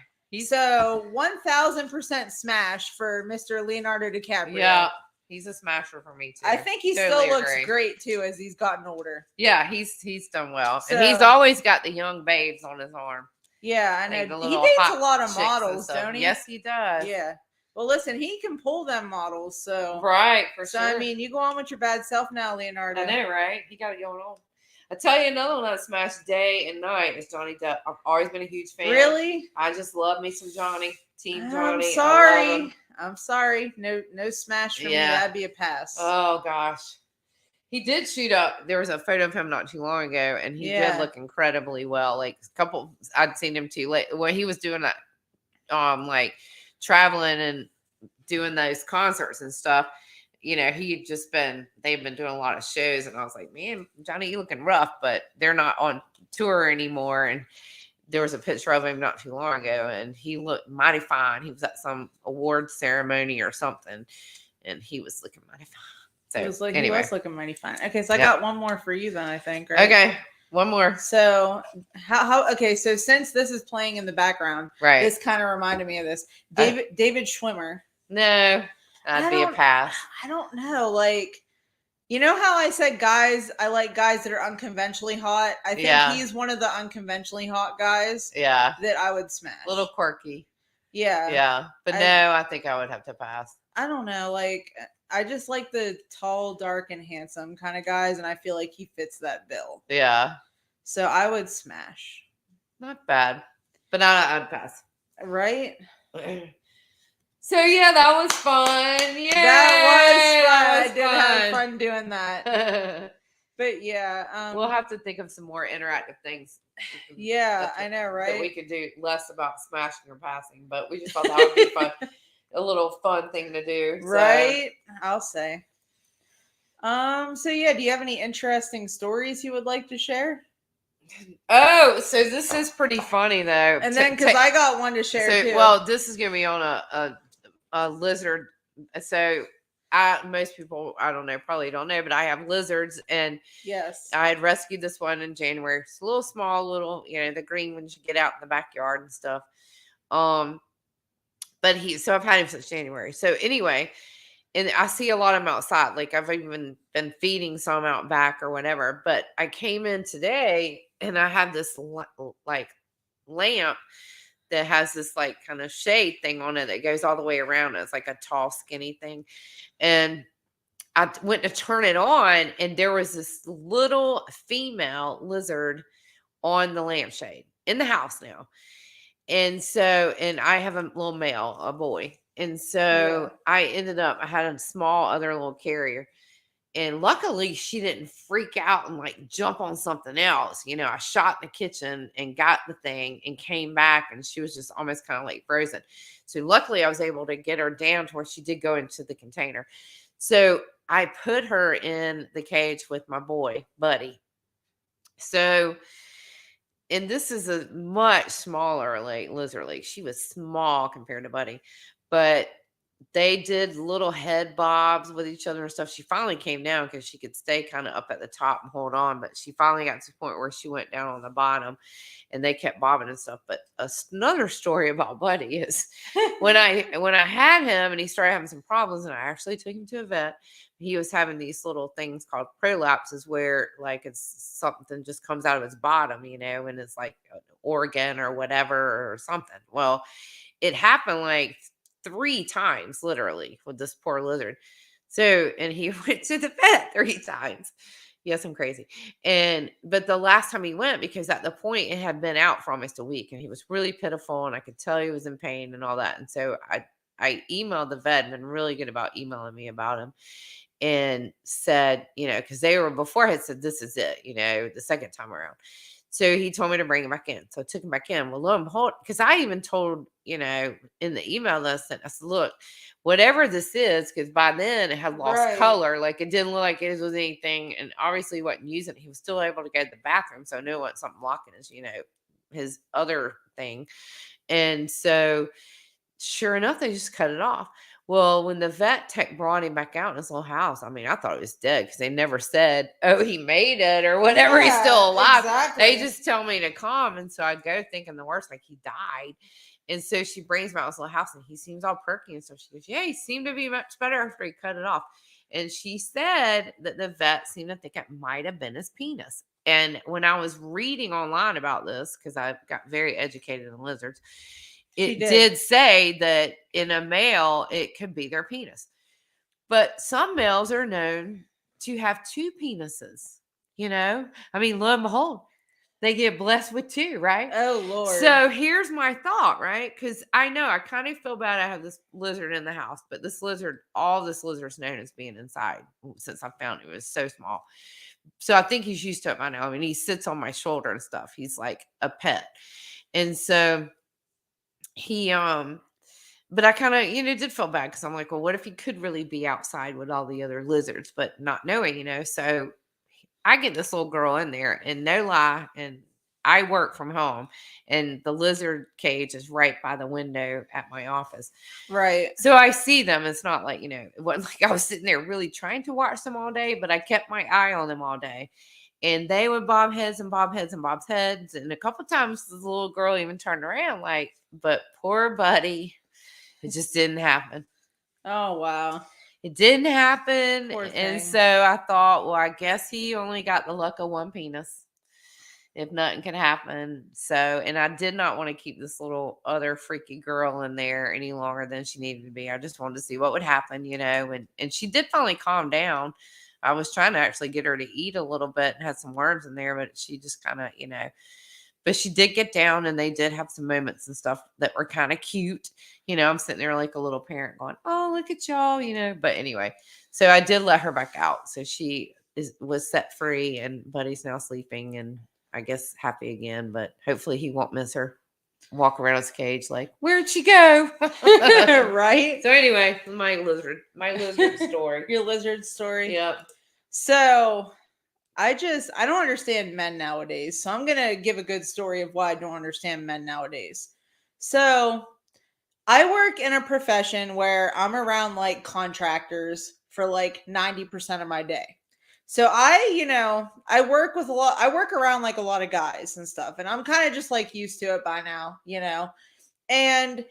So 1,000% smash for Mr. Leonardo DiCaprio. Yeah. He's a smasher for me too. I think he still looks great too as he's gotten older. Yeah, he's done well. And he's always got the young babes on his arm. Yeah, I know. He dates a lot of models, don't he? Yes, he does. Yeah. Well, listen, he can pull them models, so right for sure. I mean, you go on with your bad self now, Leonardo. I know, right? He got it going on. I tell you, another one that smashed day and night is Johnny Depp. I've always been a huge fan. Really? I just love me some Johnny. Team I'm Johnny. sorry. I'm sorry. No smash for me. That'd be a pass. Oh gosh. He did shoot up. There was a photo of him not too long ago, and he did look incredibly well. Like a couple, I'd seen him too late when he was doing that, like traveling and doing those concerts and stuff. You know, they've been doing a lot of shows, and I was like, man, Johnny, you looking rough, but they're not on tour anymore. And there was a picture of him not too long ago, and he looked mighty fine. He was at some award ceremony or something, and he was looking mighty fine. So he was looking mighty fine. Okay, so I got one more for you then, I think. Right? Okay, one more. So okay, so since this is playing in the background, right? This kind of reminded me of this. David Schwimmer. No, that'd be a pass. I don't know. Like, you know how I said I like guys that are unconventionally hot? I think he's one of the unconventionally hot guys. Yeah. That I would smash. A little quirky. Yeah. Yeah. But I think I would have to pass. I don't know. Like, I just like the tall, dark, and handsome kind of guys, and I feel like he fits that bill. Yeah. So I would smash. Not bad. But I'd pass. Right? So yeah, that was fun. Yeah, that was fun. I did have fun doing that. But yeah, We'll have to think of some more interactive things. Yeah, I know, right? That we could do less about smashing or passing, but we just thought that would be fun. A little fun thing to do. Right? I'll say. So yeah, do you have any interesting stories you would like to share? Oh, so this is pretty funny though. And then because I got one to share too. Well, this is gonna be on a lizard. So most people I don't know probably don't know, but I have lizards, and yes, I had rescued this one in January. It's a little small, little the green ones you get out in the backyard and stuff. But so I've had him since January. So anyway, and I see a lot of them outside. Like I've even been feeding some out back or whatever. But I came in today and I have this like lamp that has this like kind of shade thing on it that goes all the way around. It's like a tall, skinny thing. And I went to turn it on, and there was this little female lizard on the lampshade in the house now. And so, and I have a little male, a boy. And so I had a small other little carrier. And luckily she didn't freak out and like jump on something else. I shot in the kitchen and got the thing and came back, and she was just almost kind of like frozen. So luckily I was able to get her down to where she did go into the container. So I put her in the cage with my boy, Buddy. So, and this is a much smaller lizard lake. She was small compared to Buddy, but they did little head bobs with each other and stuff. She finally came down because she could stay kind of up at the top and hold on, but she finally got to the point where she went down on the bottom, and they kept bobbing and stuff. But another story about Buddy is when I had him and he started having some problems, and I actually took him to a vet. He was having these little things called prolapses where like it's something just comes out of his bottom, and it's like an organ or whatever or something. Well, it happened like 3 times literally with this poor lizard. So, and he went to the vet 3 times. Yes, I'm crazy. But the last time he went, because at the point it had been out for almost a week, and he was really pitiful, and I could tell he was in pain and all that. And so I emailed the vet, and been really good about emailing me about him, and said, because they were before I had said, this is it, the second time around. So he told me to bring him back in. So I took him back in. Well, lo and behold, because I even told, in the email that I sent, I said, look, whatever this is, because by then it had lost color. Like it didn't look like it was anything. And obviously he wasn't using it. He was still able to go to the bathroom. So I knew it wasn't something blocking his other thing. And so sure enough, they just cut it off. Well, when the vet tech brought him back out in his little house, I mean, I thought it was dead because they never said, oh, he made it or whatever. He's still alive. Exactly. They just tell me to come. And so I go thinking the worst, like he died. And so she brings him out in his little house, and he seems all perky and stuff. She goes, yeah, he seemed to be much better after he cut it off. And she said that the vet seemed to think it might have been his penis. And when I was reading online about this, because I got very educated in lizards, it did say that in a male, it could be their penis. But some males are known to have 2 penises, I mean, lo and behold, they get blessed with 2, right? Oh, Lord. So here's my thought, right? Because I know I kind of feel bad I have this lizard in the house, but all this lizard's known as being inside since I found it. It was so small. So I think he's used to it by now. I mean, he sits on my shoulder and stuff. He's like a pet. And so he but I kind of did feel bad because I'm like, well, what if he could really be outside with all the other lizards, but not knowing, so I get this little girl in there, and no lie, and I work from home, and the lizard cage is right by the window at my office, right? So I see them. It's not like it wasn't like I was sitting there really trying to watch them all day, but I kept my eye on them all day. And they would bob heads and bob heads and bob's heads. And a couple times the little girl even turned around like, but poor Buddy, it just didn't happen. Oh, wow. It didn't happen. And so I thought, well, I guess he only got the luck of 1 penis if nothing can happen. So, and I did not want to keep this little other freaky girl in there any longer than she needed to be. I just wanted to see what would happen, and she did finally calm down. I was trying to actually get her to eat a little bit and had some worms in there, but she just kind of, but she did get down, and they did have some moments and stuff that were kind of cute. I'm sitting there like a little parent going, oh, look at y'all, but anyway, so I did let her back out. So she was set free, and Buddy's now sleeping and I guess happy again. But hopefully he won't miss her. Walk around his cage like, where'd she go? Right. So anyway, my lizard story. Your lizard story. Yep. So I don't understand men nowadays. So I'm gonna give a good story of why I don't understand men nowadays. So I work in a profession where I'm around like contractors for like 90% of my day. So I work around like a lot of guys and stuff, and I'm kind of just like used to it by now, And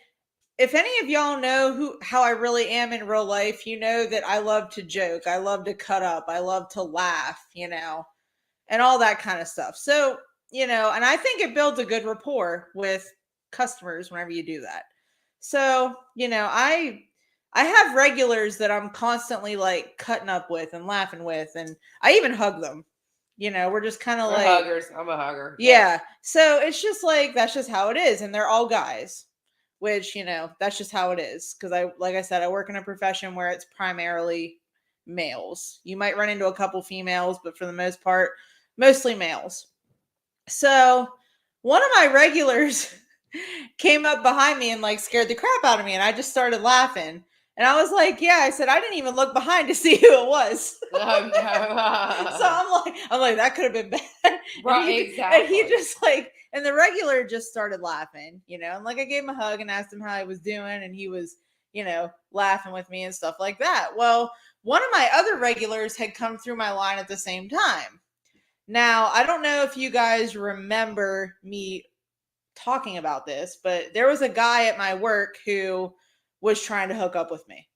if any of y'all know how I really am in real life, you know that I love to joke, I love to cut up, I love to laugh, and all that kind of stuff. So, and I think it builds a good rapport with customers whenever you do that. So, I have regulars that I'm constantly like cutting up with and laughing with, and I even hug them. We're just kind of like huggers. I'm a hugger. Yeah. So it's just like that's just how it is, and they're all guys, which that's just how it is. Because like I said, I work in a profession where it's primarily males. You might run into a couple females, but for the most part, mostly males. So one of my regulars came up behind me and like scared the crap out of me, and I just started laughing. And I was like, yeah, I said, I didn't even look behind to see who it was. Oh, no. So I'm like, that could have been bad. Right, exactly. And he just like, and the regular just started laughing, and like I gave him a hug and asked him how he was doing, and he was, laughing with me and stuff like that. Well, one of my other regulars had come through my line at the same time. Now, I don't know if you guys remember me talking about this, but there was a guy at my work who was trying to hook up with me.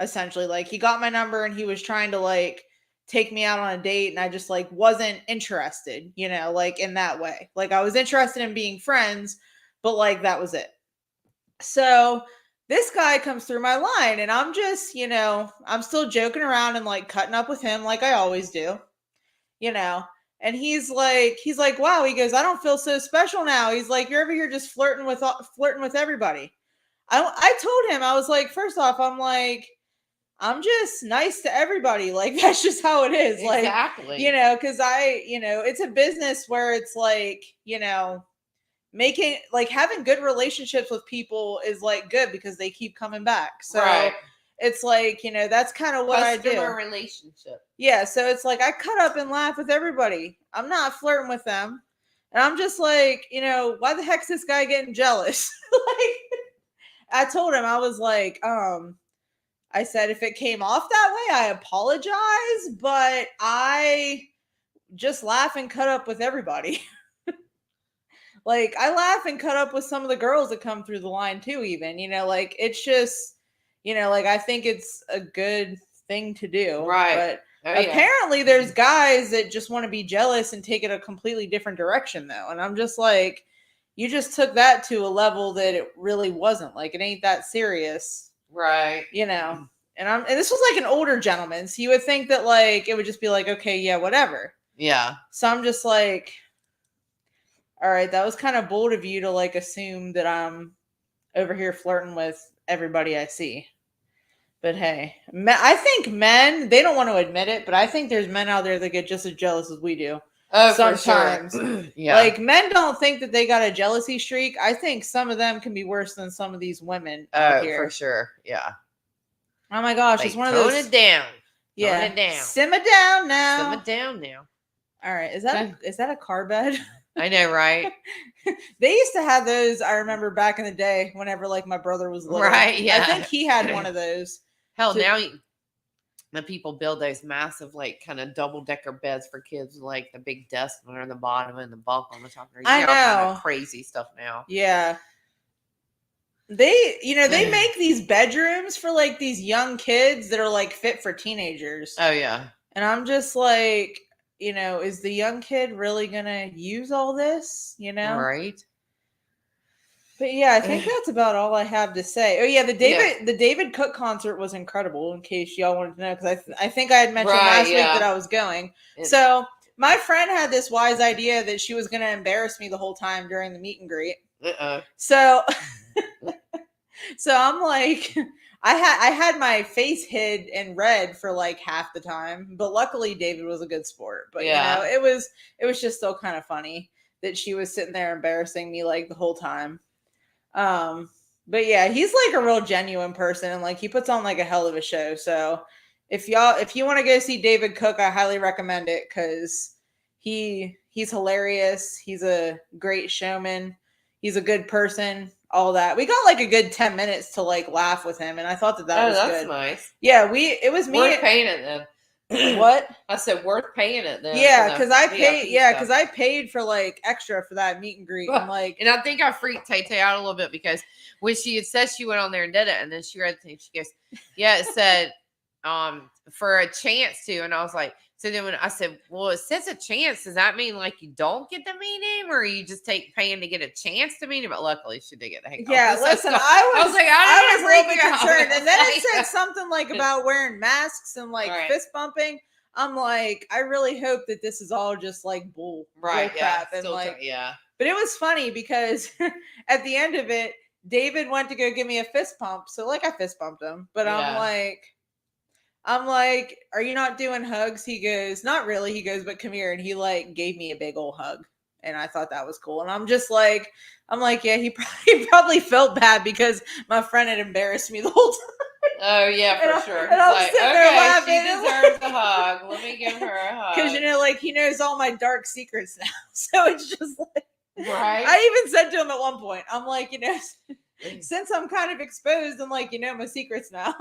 Essentially, like he got my number and he was trying to like take me out on a date, and I just like wasn't interested, like in that way. Like I was interested in being friends, but like that was it. So this guy comes through my line, and I'm just, I'm still joking around and like cutting up with him like I always do, and he's like, wow, he goes, I don't feel so special now. He's like, you're over here just flirting with everybody. I told him, I was like, first off, I'm like, I'm just nice to everybody. Like, that's just how it is. Like, exactly. Because it's a business where it's like, making, like, having good relationships with people is like good because they keep coming back. So right. It's like, that's kind of what I do. Customer relationship. Yeah. So it's like, I cut up and laugh with everybody. I'm not flirting with them. And I'm just like, why the heck's this guy getting jealous? Like, I told him, I was like, I said, if it came off that way, I apologize, but I just laugh and cut up with everybody. Like, I laugh and cut up with some of the girls that come through the line too, even, like, it's just, like, I think it's a good thing to do. Right. But apparently there's guys that just want to be jealous and take it a completely different direction, though. And I'm just like, you just took that to a level that it really wasn't. Like, it ain't that serious. Right. And this was like an older gentleman. So you would think that like, it would just be like, okay, yeah, whatever. Yeah. So I'm just like, all right, that was kind of bold of you to like assume that I'm over here flirting with everybody I see. But hey, I think men, they don't want to admit it, but I think there's men out there that get just as jealous as we do. Oh, sometimes. For sure. Yeah. Like, men don't think that they got a jealousy streak. I think some of them can be worse than some of these women out here. For sure. Yeah. Oh my gosh, like, it's one of those. Tone it down. Yeah. Tone it down. Simmer down now. Simmer down now. All right. Is that a car bed? I know, right? They used to have those, I remember back in the day, whenever like my brother was little. Right, yeah. I think he had one of those. Hell, now the people build those massive, like, kind of double-decker beds for kids, like the big desk on the bottom and the bunk on the top. I know. Kind of crazy stuff now. Yeah. They make these bedrooms for like these young kids that are like fit for teenagers. Oh, yeah. And I'm just like, is the young kid really going to use all this, Right. But yeah, I think that's about all I have to say. Oh yeah, the David Cook concert was incredible. In case y'all wanted to know, because I think I had mentioned last week that I was going. So my friend had this wise idea that she was going to embarrass me the whole time during the meet and greet. So I'm like, I had my face hid in red for like half the time, but luckily David was a good sport. But Yeah. it was just still kind of funny that she was sitting there embarrassing me like the whole time. But yeah, he's like a real genuine person, and like he puts on like a hell of a show. So if you want to go see David Cook, I highly recommend it because he's hilarious. He's a great showman. He's a good person. All that. We got like a good 10 minutes to like laugh with him, and I thought that was that's good. nice. Yeah, it was me. Worth paying it then. What? I said worth paying it then. Yeah, because I paid. Yeah, because stuff. I paid for like extra for that meet and greet. And like, and I think I freaked Tay Tay out a little bit because when she had said she went on there and did it, and then she read the thing, she goes, "Yeah, it said for a chance to," and I was like. So then when I said, well, it says a chance, does that mean like you don't get to meet him or you just paying to get a chance to meet him? But luckily she did get to hang out. Yeah, listen, I was like, I was a little bit concerned. And then it said something like about wearing masks and like fist bumping. I'm like, I really hope that this is all just like bull crap. And like, but it was funny because at the end of it, David went to go give me a fist pump. So like I fist bumped him, but I'm like, are you not doing hugs? He goes, not really. He goes, but come here. And he like gave me a big old hug. And I thought that was cool. And I'm like, yeah, he probably felt bad because my friend had embarrassed me the whole time. Oh yeah, for sure. And I'm sitting there laughing. She deserves a hug. Let me give her a hug. Because like he knows all my dark secrets now. So it's just like, right. I even said to him at one point, I'm like, since I'm kind of exposed and like my secrets now,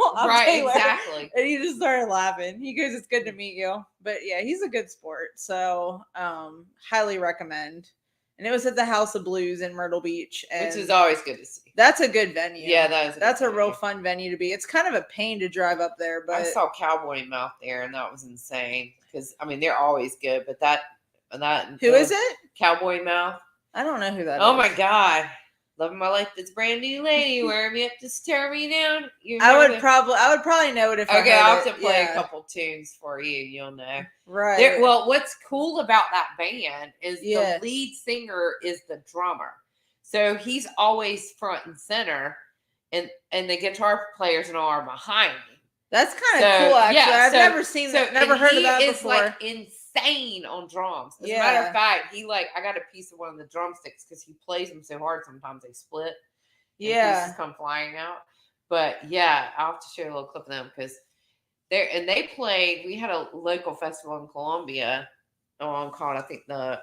exactly. And he just started laughing. He goes, "It's good to meet you." But yeah, he's a good sport, so highly recommend. And it was at the House of Blues in Myrtle Beach, which is always good to see. That's a good venue. Yeah, that's a real fun venue to be. It's kind of a pain to drive up there, but I saw Cowboy Mouth there, and that was insane. Because I mean, they're always good, but that who is it? Cowboy Mouth. I don't know who that is. Oh my god. Loving my life, this brand new lady wearing me up to tear me down. I would probably know it if I'll have to play a couple tunes for you. You'll know. Right. Well, what's cool about that band is the lead singer is the drummer, so he's always front and center, and the guitar players and all are behind him. That's kind of cool, actually. Yeah, I've never seen that. Never heard of that before. Like insane on drums. As a matter of fact, I got a piece of one of the drumsticks because he plays them so hard. Sometimes they split. And pieces come flying out. But yeah, I'll have to show you a little clip of them because they played. We had a local festival in Columbia. Called I think the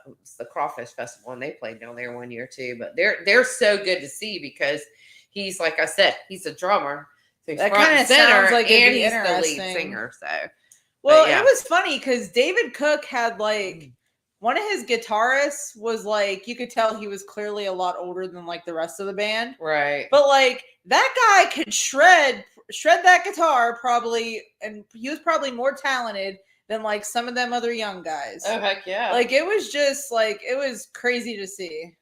Crawfish Festival, and they played down there one year too. But they're so good to see because he's, like I said, he's a drummer. So he's that kind of sounds like and he's the lead singer. So. Well, it was funny because David Cook had like one of his guitarists was like, you could tell he was clearly a lot older than like the rest of the band. Right. But like that guy could shred that guitar probably, and he was probably more talented than like some of them other young guys. Oh, heck yeah. Like it was just like, it was crazy to see.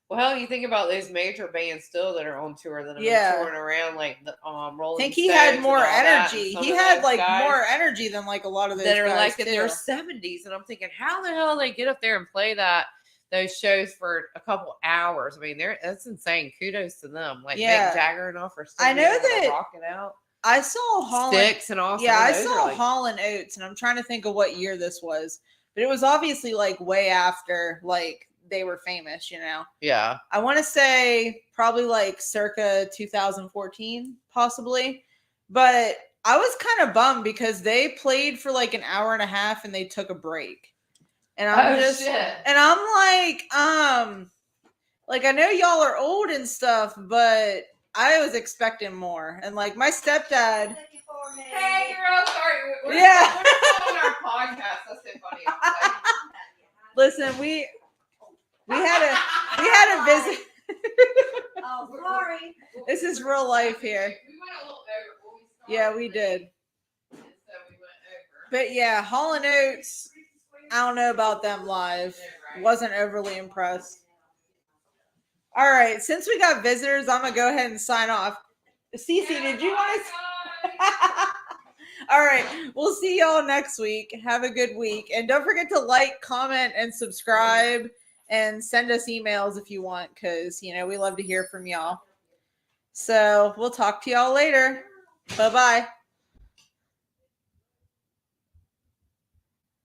Well, hell, you think about those major bands still that are on tour that have been touring around, like the Rolling Stones. I think he had more energy. He had like more energy than like a lot of those that are guys like too. in their 70s, and I'm thinking, how the hell they get up there and play those shows for a couple hours? I mean, that's insane. Kudos to them. Like Mick Jagger and all for still I know that rock it out. I saw Hall Sticks and all. Yeah, I saw Hall & Oates, and I'm trying to think of what year this was, but it was obviously like way after like they were famous, Yeah. I want to say probably like circa 2014, possibly. But I was kind of bummed because they played for like an hour and a half and they took a break. And I'm and I'm like, I know y'all are old and stuff, but I was expecting more. And like my stepdad. Hey, you're all sorry. We're on our podcast. That's so funny. Listen, we had a visit. Oh, sorry. This is real life here. We went a little over. Yeah, we did. So we went over. But yeah, Hall & Oates, I don't know about them live. Wasn't overly impressed. All right, since we got visitors, I'm going to go ahead and sign off. Cece, did you want to? All right, we'll see y'all next week. Have a good week. And don't forget to like, comment, and subscribe. And send us emails if you want, because, we love to hear from y'all. So we'll talk to y'all later. Bye-bye.